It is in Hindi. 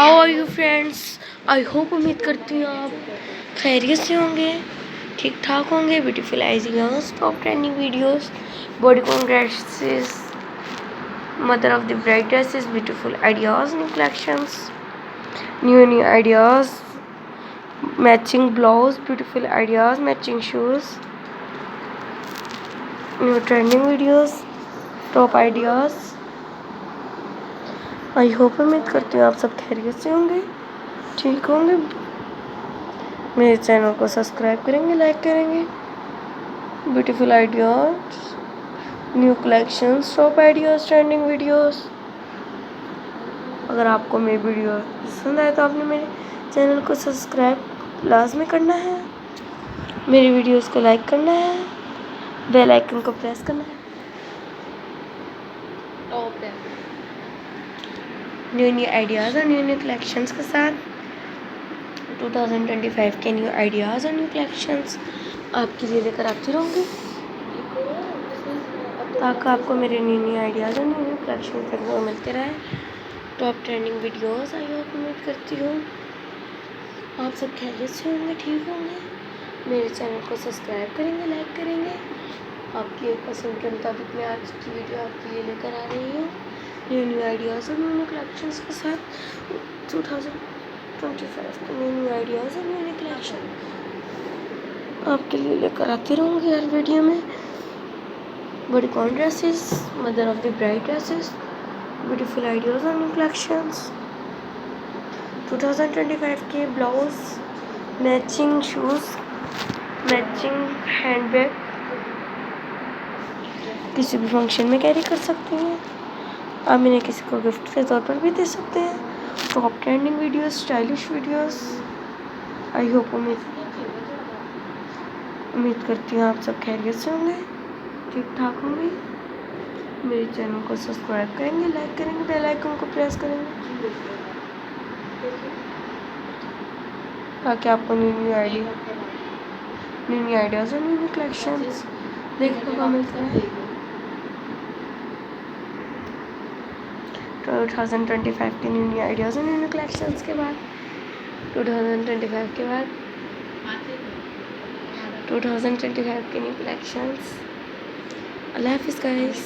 How are you friends. I hope, उम्मीद करती हूँ आप खैरियत से होंगे, ठीक ठाक होंगे। Beautiful ideas, top trending videos, bodycon dresses, mother of the bride dresses, beautiful ideas, new collections, new ideas, matching blouse, beautiful ideas, matching shoes, new trending videos, top ideas. I hope, उम्मीद करती हूँ आप सब खैरियत से होंगे, ठीक होंगे। मेरे चैनल को सब्सक्राइब करेंगे, लाइक करेंगे। Beautiful ideas, new collections, top ideas, trending videos. अगर आपको मेरी वीडियो पसंद आए तो आपने मेरे चैनल को सब्सक्राइब लाजमी करना है, मेरी वीडियोस को लाइक करना है, बेल आइकन को प्रेस करना है। न्यू आइडियाज़ और न्यू कलेक्शंस के साथ 2025 के न्यू आइडियाज़ और न्यू कलेक्शंस आपके लिए लेकर आती रहूँगी, ताकि आपको मेरे न्यू आइडियाज़ और न्यू कलेक्शन देखने को मिलते रहे। Top trending videos. आई होप, उम्मीद करती हूँ आप सब खैरियत से होंगे, ठीक होंगे। मेरे चैनल को सब्सक्राइब करेंगे, लाइक करेंगे। आपकी पसंद के मुताबिक मैं आज की वीडियो आपके लिए लेकर आ रही हूँ, न्यू आइडियाज़ और न्यू कलेक्शंस के साथ 2025 के न्यू आइडियाज़ और न्यू कलेक्शन आपके लिए लेकर आती रहूँगी हर वीडियो में। Bodycon dresses, mother of the bride dresses, beautiful ideas और न्यू कलेक्शंस, 2025 के blouse, matching shoes, matching handbag, किसी भी फंक्शन में कैरी कर सकते हैं आप, इन्हें किसी को गिफ्ट के तौर पर भी दे सकते हैं। Top trending videos, stylish videos. आई होप, उम्मीद करती हूँ आप सब खैरियत से होंगे, ठीक ठाक होंगे। मेरे चैनल को सब्सक्राइब करेंगे, लाइक करेंगे, बेल आइकन को प्रेस करेंगे, ताकि आपको न्यू आइडियाज़ और न्यू कलेक्शंस देखने को मिलते हैं। 2025 के न्यू आइडियाज़ और न्यू कलेक्शंस के बाद 2025 के बाद 2025 के न्यू कलेक्शंस। अल्लाह हाफिज़ गाइस।